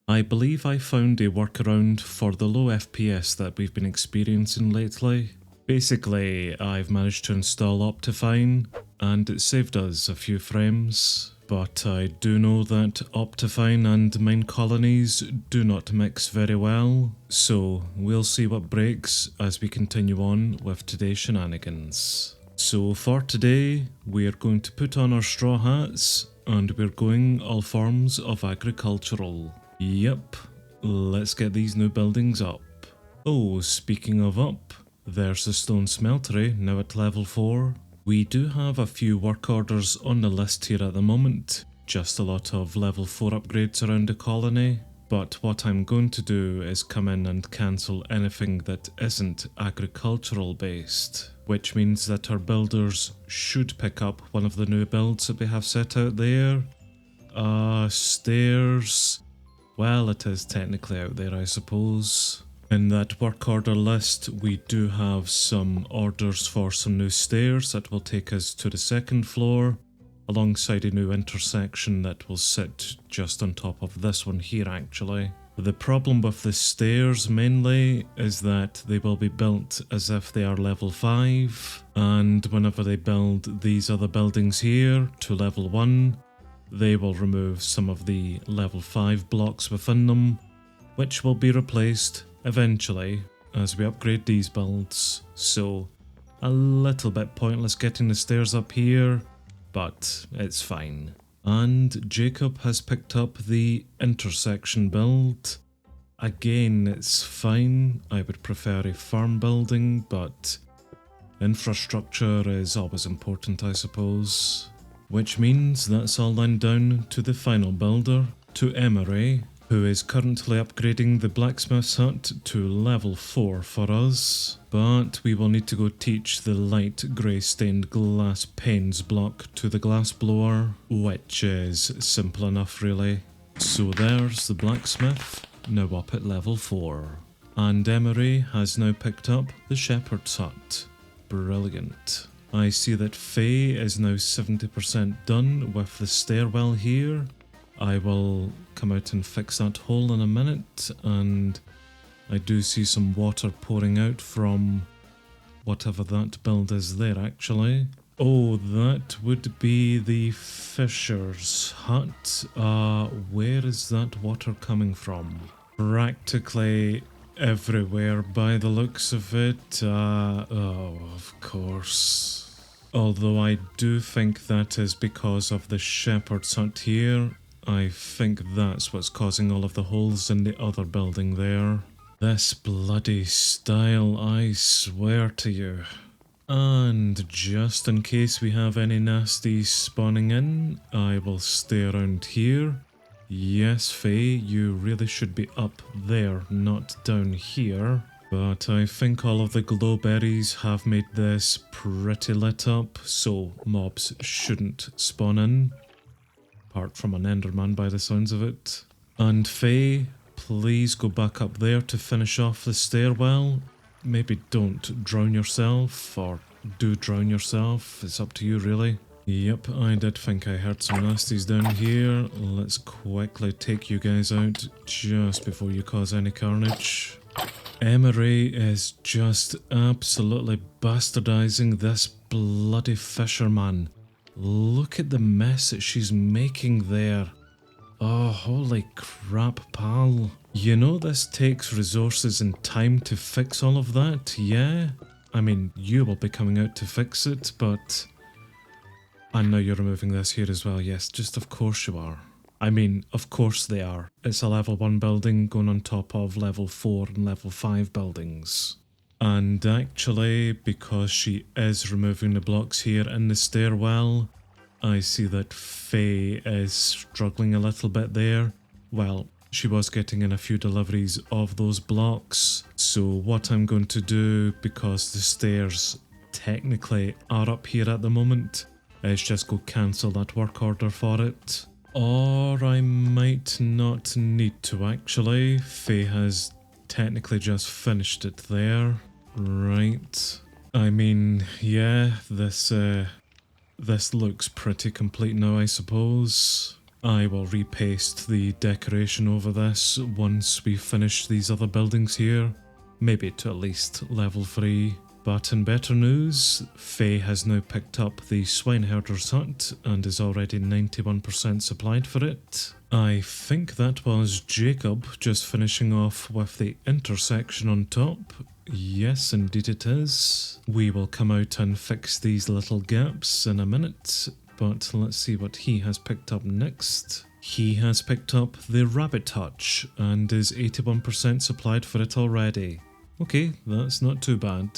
I believe I found a workaround for the low FPS that we've been experiencing lately. Basically, I've managed to install Optifine, and it saved us a few frames. But I do know that Optifine and MineColonies do not mix very well, so we'll see what breaks as we continue on with today's shenanigans. So for today, we're going to put on our straw hats, and we're going all forms of agricultural. Yep, let's get these new buildings up. Oh, speaking of up, there's the stone smeltery, now at level 4. We do have a few work orders on the list here at the moment, just a lot of level 4 upgrades around the colony, but what I'm going to do is come in and cancel anything that isn't agricultural based, which means that our builders should pick up one of the new builds that we have set out there. Stairs. Well, it is technically out there, I suppose. In that work order list, we do have some orders for some new stairs that will take us to the second floor, alongside a new intersection that will sit just on top of this one here actually. The problem with the stairs mainly is that they will be built as if they are level 5, and whenever they build these other buildings here to level 1, they will remove some of the level 5 blocks within them, which will be replaced eventually as we upgrade these builds. So a little bit pointless getting the stairs up here, but it's fine. And Jacob has picked up the intersection build. Again, it's fine. I would prefer a farm building, but infrastructure is always important, I suppose. Which means that's all then down to the final builder, to Emery, who is currently upgrading the blacksmith's hut to level 4 for us. But we will need to go teach the light grey stained glass panes block to the glassblower, which is simple enough really. So there's the blacksmith, now up at level 4. And Emery has now picked up the shepherd's hut. Brilliant. I see that Faye is now 70% done with the stairwell here. I will come out and fix that hole in a minute, and I do see some water pouring out from whatever that build is there actually. Oh, that would be the fisher's hut. Where is that water coming from? Practically everywhere by the looks of it. Oh, of course. Although I do think that is because of the shepherd's hut here. I think that's what's causing all of the holes in the other building there. This bloody style, I swear to you. And just in case we have any nasties spawning in, I will stay around here. Yes, Faye, you really should be up there, not down here. But I think all of the glowberries have made this pretty lit up, so mobs shouldn't spawn in. Apart from an enderman by the sounds of it. And Faye, please go back up there to finish off the stairwell. Maybe don't drown yourself, or do drown yourself, it's up to you really. Yep, I did think I heard some nasties down here. Let's quickly take you guys out just before you cause any carnage. Emery is just absolutely bastardizing this bloody fisherman. Look at the mess that she's making there. Oh, holy crap, pal. You know this takes resources and time to fix all of that, yeah? I mean, you will be coming out to fix it, but... And now you're removing this here as well, yes, just of course you are. I mean, of course they are. It's a level 1 building going on top of level 4 and level 5 buildings. And actually, because she is removing the blocks here in the stairwell, I see that Faye is struggling a little bit there. Well, she was getting in a few deliveries of those blocks. So what I'm going to do, because the stairs technically are up here at the moment, is just go cancel that work order for it. Or I might not need to actually. Faye has technically just finished it there. Right. I mean, yeah, this looks pretty complete now, I suppose. I will repaste the decoration over this once we finish these other buildings here, maybe to at least level 3. But in better news, Faye has now picked up the Swineherder's Hut and is already 91% supplied for it. I think that was Jacob just finishing off with the intersection on top. Yes, indeed it is. We will come out and fix these little gaps in a minute, but let's see what he has picked up next. He has picked up the Rabbit Hutch and is 81% supplied for it already. Okay, that's not too bad.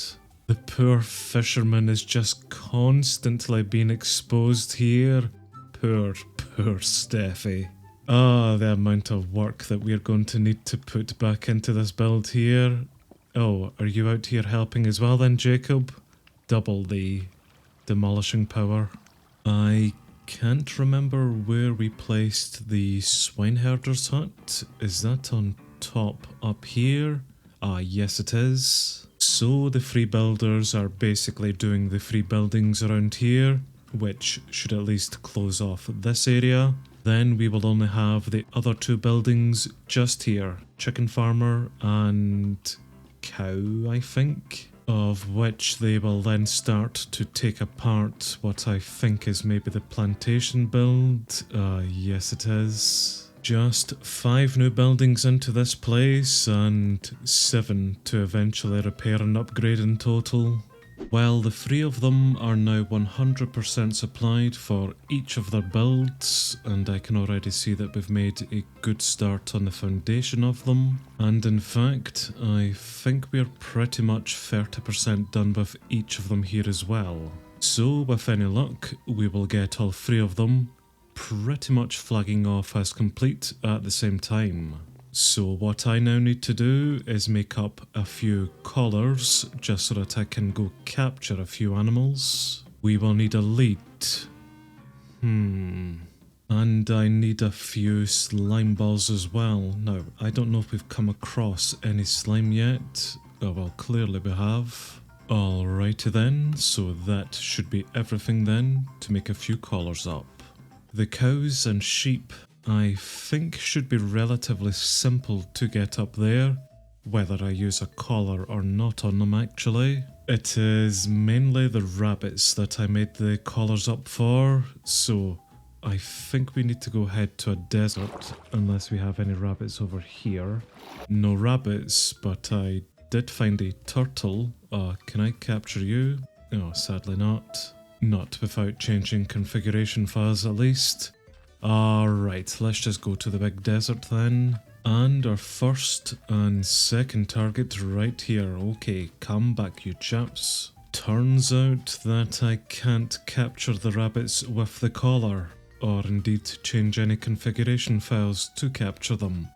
The poor fisherman is just constantly being exposed here. Poor Steffi. Ah, the amount of work that we're going to need to put back into this build here. Oh, are you out here helping as well then, Jacob? Double the demolishing power. I can't remember where we placed the Swineherder's Hut. Is that on top up here? Ah, yes it is. So the free builders are basically doing the free buildings around here, which should at least close off this area. Then we will only have the other 2 buildings just here, chicken farmer and cow, I think, of which they will then start to take apart what I think is maybe the plantation build. Yes it is. Just 5 new buildings into this place and 7 to eventually repair and upgrade in total. Well, the 3 of them are now 100% supplied for each of their builds, and I can already see that we've made a good start on the foundation of them. And in fact, I think we're pretty much 30% done with each of them here as well. So with any luck, we will get all 3 of them pretty much flagging off as complete at the same time. So what I now need to do is make up a few collars just so that I can go capture a few animals. We will need a lead. And I need a few slime balls as well. Now, I don't know if we've come across any slime yet. Oh well, clearly we have. Alrighty then, so that should be everything then to make a few collars up. The cows and sheep I think should be relatively simple to get up there, whether I use a collar or not on them actually. It is mainly the rabbits that I made the collars up for, so I think we need to go head to a desert unless we have any rabbits over here. No rabbits, but I did find a turtle. Can I capture you? Oh, sadly not. Not without changing configuration files at least. Alright, let's just go to the big desert then. And our first and second target right here. Okay, come back you chaps. Turns out that I can't capture the rabbits with the collar, or indeed change any configuration files to capture them.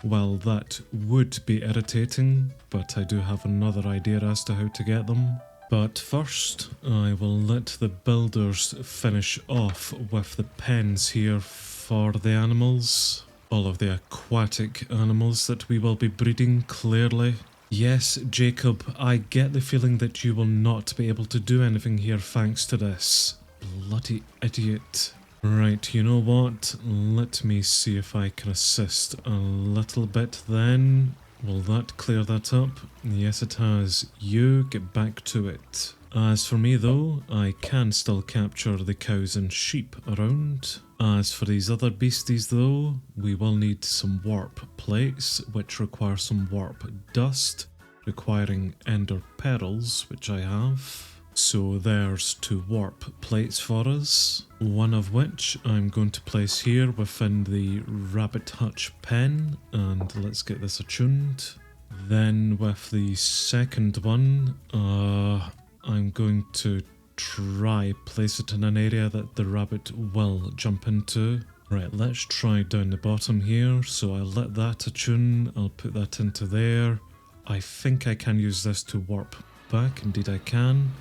Well, that would be irritating, but I do have another idea as to how to get them. But first, I will let the builders finish off with the pens here for the animals. All of the aquatic animals that we will be breeding, clearly. Yes, Jacob, I get the feeling that you will not be able to do anything here thanks to this. Bloody idiot. Right, you know what? Let me see if I can assist a little bit then. Will that clear that up? Yes it has. You get back to it. As for me though, I can still capture the cows and sheep around. As for these other beasties though, we will need some warp plates, which require some warp dust, requiring ender pearls, which I have. So there's 2 warp plates for us, one of which I'm going to place here within the rabbit hutch pen, and let's get this attuned. Then with the second one, I'm going to try place it in an area that the rabbit will jump into. Right, let's try down the bottom here, so I'll let that attune, I'll put that into there. I think I can use this to warp back, indeed I can.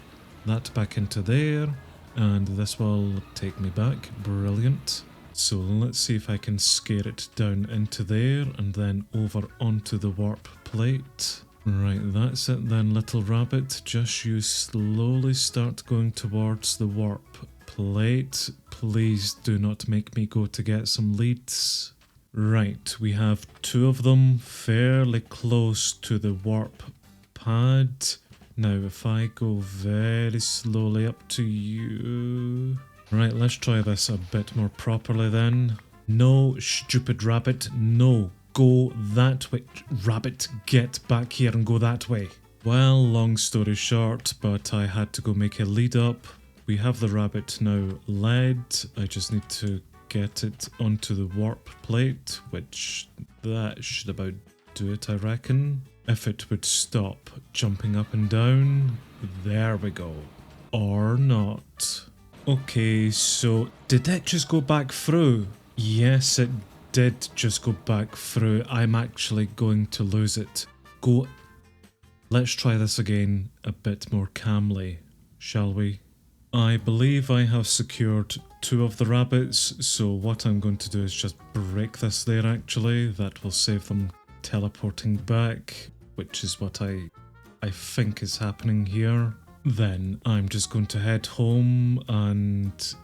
That back into there, and this will take me back. Brilliant. So let's see if I can scare it down into there and then over onto the warp plate. Right, that's it then, little rabbit. Just you slowly start going towards the warp plate. Please do not make me go to get some leads. Right, we have 2 of them fairly close to the warp pad. Now, if I go very slowly up to you... Right, let's try this a bit more properly then. No, stupid rabbit, no. Go that way. Rabbit, get back here and go that way. Well, long story short, but I had to go make a lead up. We have the rabbit now led. I just need to get it onto the warp plate, which that should about do it, I reckon. If it would stop jumping up and down, there we go. Or not. Okay, so did it just go back through? Yes, it did just go back through. I'm actually going to lose it. Go. Let's try this again a bit more calmly, shall we? I believe I have secured 2 of the rabbits, so what I'm going to do is just break this there actually. That will save them teleporting back, which is what I think is happening here. Then I'm just going to head home and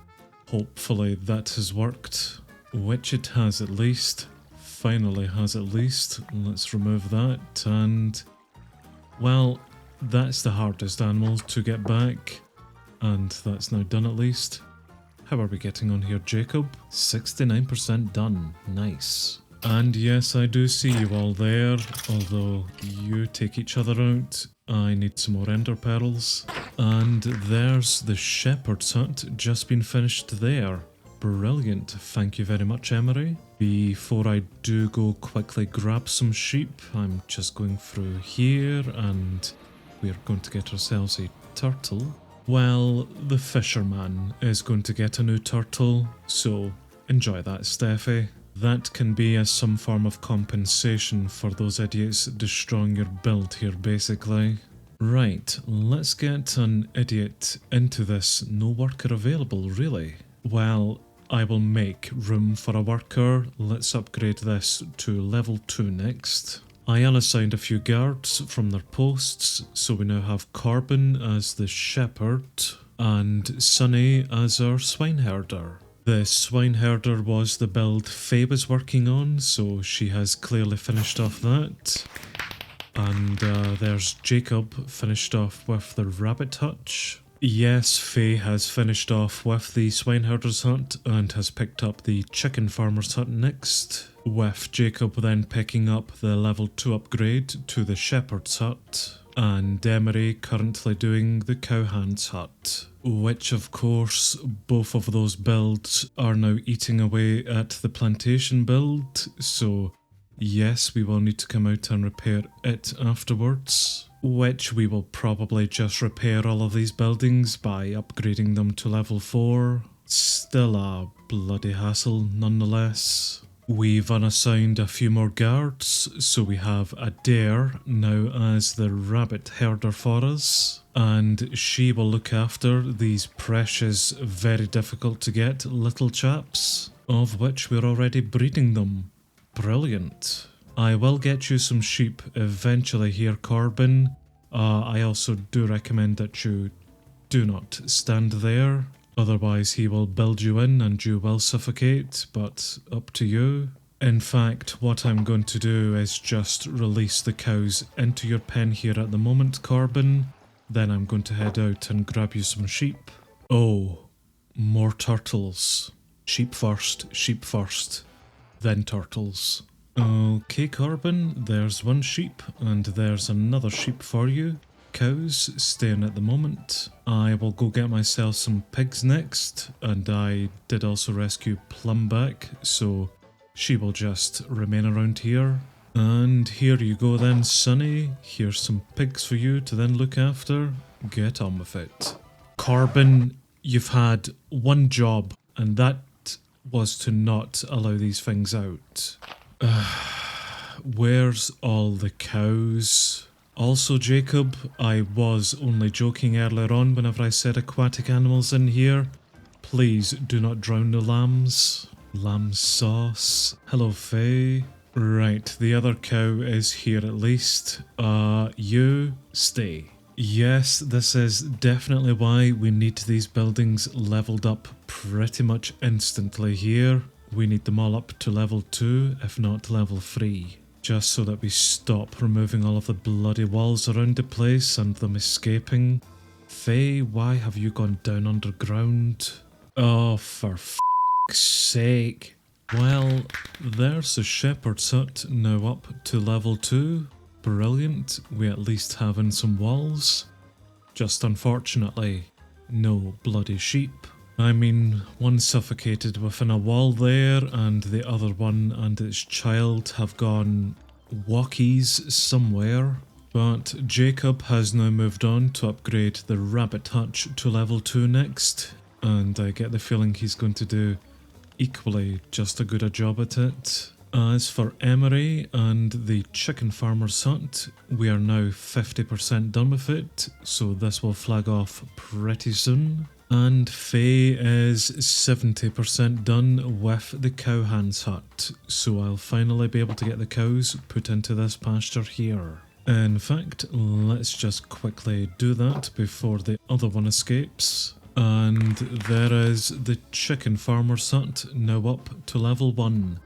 hopefully that has worked, which it has at least. Finally has at least. Let's remove that and, well, that's the hardest animal to get back, and that's now done at least. How are we getting on here, Jacob? 69% done. Nice. And yes, I do see you all there, although you take each other out. I need some more ender pearls. And there's the shepherd's hut, just been finished there. Brilliant, thank you very much, Emery. Before I do go quickly grab some sheep, I'm just going through here and we're going to get ourselves a turtle. Well, the fisherman is going to get a new turtle, so enjoy that, Steffi. That can be as some form of compensation for those idiots destroying your build here, basically. Right, let's get an idiot into this. No worker available, really? Well, I will make room for a worker. Let's upgrade this to level 2 next. I unassigned a few guards from their posts, so we now have Corbin as the shepherd and Sunny as our swineherder. The swineherder was the build Faye was working on, so she has clearly finished off that. And there's Jacob finished off with the rabbit hutch. Yes, Faye has finished off with the swineherder's hut and has picked up the chicken farmer's hut next, with Jacob then picking up the level 2 upgrade to the shepherd's hut, and Emery currently doing the cowhand's hut, which of course both of those builds are now eating away at the plantation build, so yes, we will need to come out and repair it afterwards, which we will probably just repair all of these buildings by upgrading them to level 4. Still a bloody hassle nonetheless. We've unassigned a few more guards, so we have Adair now as the rabbit herder for us, and she will look after these precious, very difficult to get little chaps, of which we're already breeding them. Brilliant. I will get you some sheep eventually here, Corbin. I also do recommend that you do not stand there. Otherwise he will build you in and you will suffocate, but up to you. In fact, what I'm going to do is just release the cows into your pen here at the moment, Corbin. Then I'm going to head out and grab you some sheep. Oh, more turtles. Sheep first, then turtles. Okay, Corbin, there's one sheep, and there's another sheep for you. Cows, staying at the moment. I will go get myself some pigs next, and I did also rescue Plum back, so she will just remain around here. And here you go then, Sunny. Here's some pigs for you to then look after. Get on with it. Corbin, you've had one job, and that was to not allow these things out. Where's all the cows? Also, Jacob, I was only joking earlier on whenever I said aquatic animals in here. Please do not drown the lambs. Lamb sauce. Hello, Faye. Right, the other cow is here at least. You stay. Yes, this is definitely why we need these buildings leveled up pretty much instantly here. We need them all up to level 2, if not level 3. Just so that we stop removing all of the bloody walls around the place and them escaping. Faye, why have you gone down underground? Oh, for f***'s sake. Well, there's a shepherd's hut now up to level 2. Brilliant, we at least have in some walls. Just unfortunately, no bloody sheep. I mean, one suffocated within a wall there, and the other one and its child have gone walkies somewhere. But Jacob has now moved on to upgrade the rabbit hutch to level 2 next, and I get the feeling he's going to do equally just as good a job at it. As for Emery and the chicken farmer's hut, we are now 50% done with it, so this will flag off pretty soon. And Faye is 70% done with the cowhand's hut, so I'll finally be able to get the cows put into this pasture here. In fact, let's just quickly do that before the other one escapes. And there is the chicken farmer's hut now up to level 1.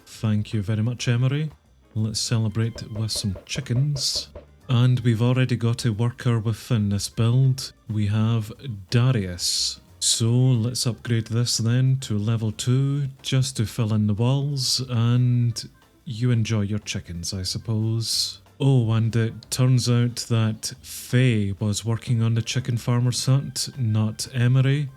Thank you very much, Emery. Let's celebrate with some chickens. And we've already got a worker within this build. We have Darius. So let's upgrade this then to level 2 just to fill in the walls, and you enjoy your chickens, I suppose. Oh, and it turns out that Faye was working on the chicken farmer's hut, not Emery.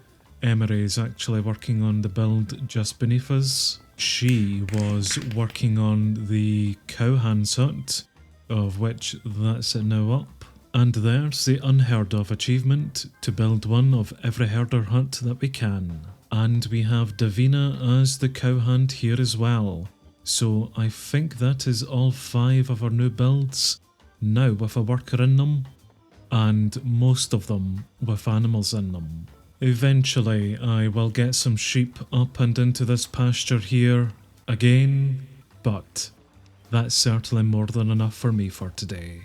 Emery is actually working on the build just beneath us. She was working on the cowhand's hut, of which that's it now up. And there's the unheard of achievement, to build one of every herder hut that we can. And we have Davina as the cowhand here as well. So I think that is all 5 of our new builds, now with a worker in them, and most of them with animals in them. Eventually I will get some sheep up and into this pasture here again, but that's certainly more than enough for me for today.